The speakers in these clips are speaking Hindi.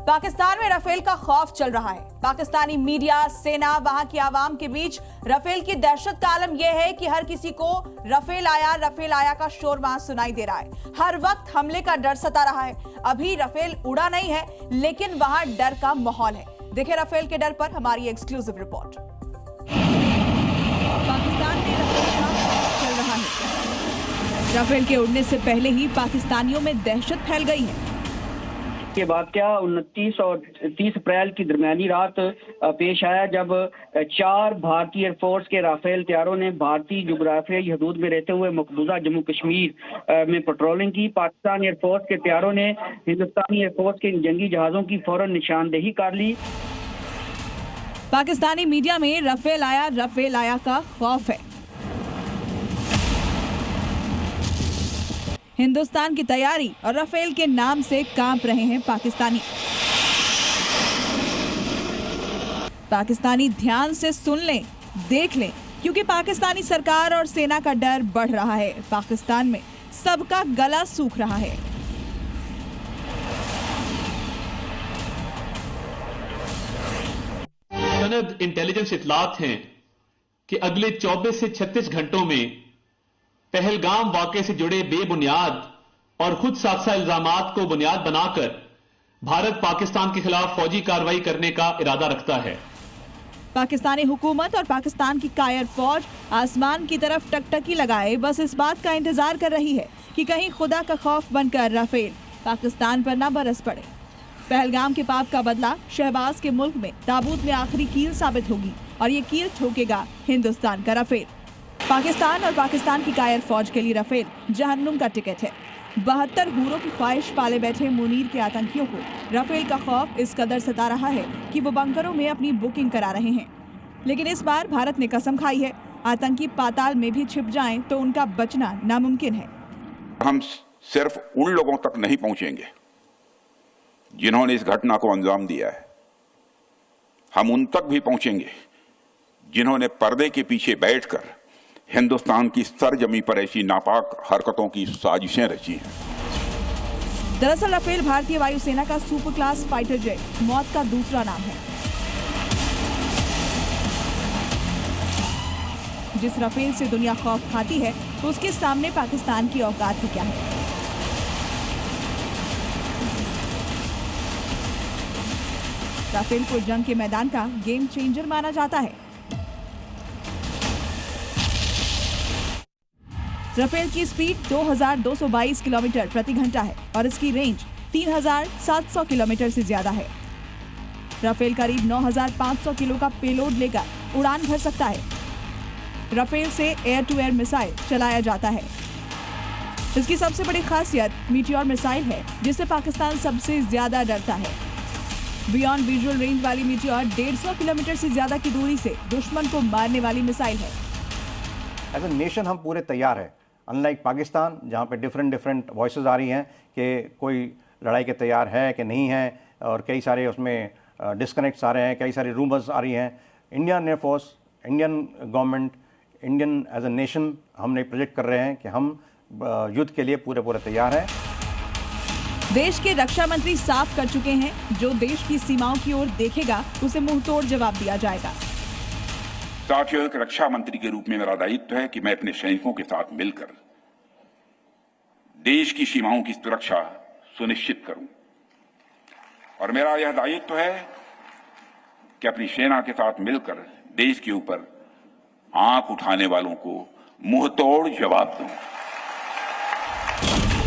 पाकिस्तान में राफेल का खौफ चल रहा है। पाकिस्तानी मीडिया, सेना, वहां की आवाम के बीच राफेल की दहशत का आलम यह है कि हर किसी को राफेल आया का शोर वहां सुनाई दे रहा है। हर वक्त हमले का डर सता रहा है। अभी राफेल उड़ा नहीं है, लेकिन वहां डर का माहौल है। देखिए राफेल के डर पर हमारी एक्सक्लूसिव रिपोर्ट। पाकिस्तान में राफेल का खौफ चल रहा है। राफेल के उड़ने से पहले ही पाकिस्तानियों में दहशत फैल गई है। के बाद क्या 29 और 30 अप्रैल की दरमियानी रात पेश आया, जब 4 भारतीय एयरफोर्स के राफेल तैयारों ने भारतीय जुग्राफियाई हदूद में रहते हुए मकबूजा जम्मू कश्मीर में पेट्रोलिंग की। पाकिस्तान एयरफोर्स के तैयारों ने हिंदुस्तानी एयरफोर्स के जंगी जहाजों की फौरन निशानदेही कर ली। पाकिस्तानी मीडिया में राफेल आया का खौफ है। हिंदुस्तान की तैयारी और राफेल के नाम से कांप रहे हैं पाकिस्तानी ध्यान से सुन लें, देख लें, क्योंकि पाकिस्तानी सरकार और सेना का डर बढ़ रहा है। पाकिस्तान में सबका गला सूख रहा है। सनद इंटेलिजेंस इतलात हैं कि अगले 24 से 36 घंटों में पहलगाम वाक़े से जुड़े बेबुनियाद और खुद साज़ा इल्जामात को बुनियाद बनाकर भारत पाकिस्तान के खिलाफ फौजी कार्रवाई करने का इरादा रखता है। पाकिस्तानी हुकूमत और पाकिस्तान की कायर फौज आसमान की तरफ टकटकी लगाए बस इस बात का इंतजार कर रही है कि कहीं खुदा का खौफ बनकर राफेल पाकिस्तान पर न बरस पड़े। पहलगाम के पाप का बदला शहबाज के मुल्क में ताबूत में आखिरी कील साबित होगी और ये कील ठोकेगा हिंदुस्तान का राफेल। पाकिस्तान और पाकिस्तान की कायर फौज के लिए राफेल जहन्नुम का टिकट है। 72 हूरों की ख्वाहिश पाले बैठे मुनीर के आतंकियों को राफेल का खौफ इस कदर सता रहा है कि वो बंकरों में अपनी बुकिंग करा रहे हैं। लेकिन इस बार भारत ने कसम खाई है, आतंकी पाताल में भी छिप जाएं तो उनका बचना नामुमकिन है। हम सिर्फ उन लोगों तक नहीं पहुंचेंगे जिन्होंने इस घटना को अंजाम दिया है। हम उन तक भी पहुंचेंगे जिन्होंने पर्दे के पीछे बैठकर हिंदुस्तान की सरजमी पर ऐसी नापाक हरकतों की साजिशें रची हैं। दरअसल राफेल भारतीय वायुसेना का सुपर क्लास फाइटर जेट मौत का दूसरा नाम है। जिस राफेल से दुनिया खौफ खाती है तो उसके सामने पाकिस्तान की औकात ही क्या है। राफेल को जंग के मैदान का गेम चेंजर माना जाता है। राफेल की स्पीड 2222 किलोमीटर प्रति घंटा है और इसकी रेंज 3700 किलोमीटर से ज्यादा है। राफेल करीब 9500 किलो का पेलोड लेकर उड़ान भर सकता है। राफेल से एयर टू एयर मिसाइल चलाया जाता है। इसकी सबसे बड़ी खासियत मीटियोर मिसाइल है, जिससे पाकिस्तान सबसे ज्यादा डरता है। बियॉन्ड विजुअल रेंज वाली मीटियोर 150 किलोमीटर से ज्यादा की दूरी से दुश्मन को मारने वाली मिसाइल है। एज ए नेशन हम पूरे तैयार हैं, अनलाइक पाकिस्तान जहाँ पे डिफरेंट वॉइसेस आ रही हैं कि कोई लड़ाई के तैयार है कि नहीं है, और कई सारे उसमें डिस्कनेक्ट्स आ रहे हैं, कई सारी रूमर्स आ रही हैं। Indian air force, Indian government, Indian as a nation हमने प्रोजेक्ट कर रहे हैं कि हम युद्ध के लिए पूरे तैयार हैं। देश के रक्षा मंत्री साफ कर चुके हैं, जो देश की सीमाओं की ओर देखेगा उसे मुंहतोड़ जवाब दिया जाएगा। साथियों, एक रक्षा मंत्री के रूप में मेरा दायित्व है कि मैं अपने सैनिकों के साथ मिलकर देश की सीमाओं की सुरक्षा सुनिश्चित करूं, और मेरा यह दायित्व है कि अपनी सेना के साथ मिलकर देश के ऊपर आंख उठाने वालों को मुंहतोड़ जवाब दूं।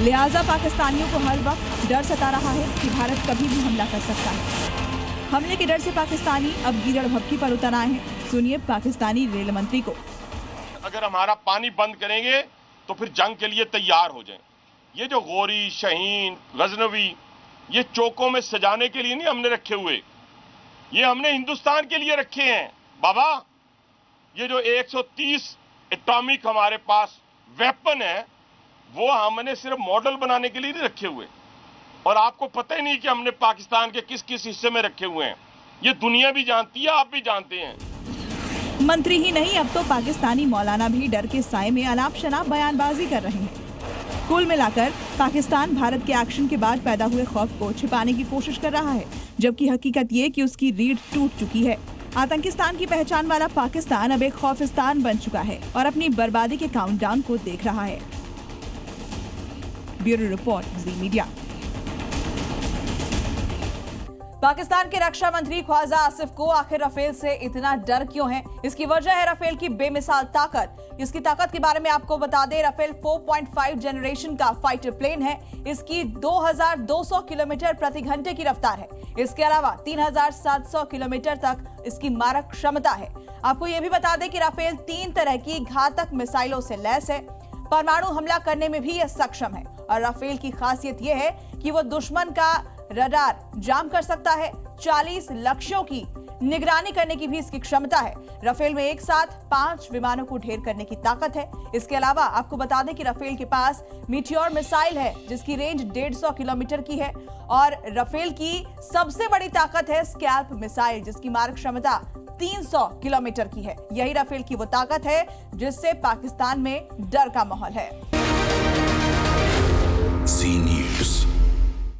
लिहाजा पाकिस्तानियों को हर वक्त डर सता रहा है कि भारत कभी भी हमला कर सकता है। हमले के डर से पाकिस्तानी अब गीदड़ भपकी पर उतर आए हैं। सुनिए पाकिस्तानी रेल मंत्री को। अगर हमारा पानी बंद करेंगे तो फिर जंग के लिए तैयार हो जाएं। ये जो गोरी, शहीन, गजनवी, ये चौकों में सजाने के लिए नहीं हमने रखे हुए, ये हमने हिंदुस्तान के लिए रखे हैं। बाबा, ये जो 130 एटॉमिक हमारे पास वेपन है, वो हमने सिर्फ मॉडल बनाने के लिए नहीं रखे हुए, और आपको पता ही नहीं कि हमने पाकिस्तान के किस किस हिस्से में रखे हुए हैं। ये दुनिया भी जानती है, आप भी जानते हैं। मंत्री ही नहीं, अब तो पाकिस्तानी मौलाना भी डर के साए में अनाप शनाप बयानबाजी कर रहे हैं। कुल मिलाकर पाकिस्तान भारत के एक्शन के बाद पैदा हुए खौफ को छिपाने की कोशिश कर रहा है, जबकि हकीकत ये कि उसकी रीढ़ टूट चुकी है। आतंकिस्तान की पहचान वाला पाकिस्तान अब एक खौफिस्तान बन चुका है और अपनी बर्बादी के काउंटडाउन को देख रहा है। ब्यूरो रिपोर्ट, जी मीडिया। पाकिस्तान के रक्षा मंत्री ख्वाजा आसिफ को आखिर राफेल से इतना डर क्यों है? इसकी वजह है राफेल की बेमिसाल ताकत। इसकी ताकत के बारे में आपको बता दें, राफेल 4.5 जनरेशन का फाइटर प्लेन है। इसकी 2200 किलोमीटर प्रति घंटे की रफ्तार है। इसके अलावा 3700 किलोमीटर तक इसकी मारक क्षमता है। आपको यह भी बता दें कि राफेल 3 तरह की घातक मिसाइलों से लैस है। परमाणु हमला करने में भी यह सक्षम है और राफेल की खासियत यह है कि वो दुश्मन का रडार जाम कर सकता है। 40 लक्ष्यों की निगरानी करने की भी इसकी क्षमता है। राफेल में एक साथ 5 विमानों को ढेर करने की ताकत है। इसके अलावा आपको बता दें कि राफेल के पास मीटियोर मिसाइल है जिसकी रेंज 150 किलोमीटर की है और राफेल की सबसे बड़ी ताकत है स्कैल्प मिसाइल जिसकी मारक क्षमता 300 किलोमीटर की है। यही राफेल की वो ताकत है जिससे पाकिस्तान में डर का माहौल है।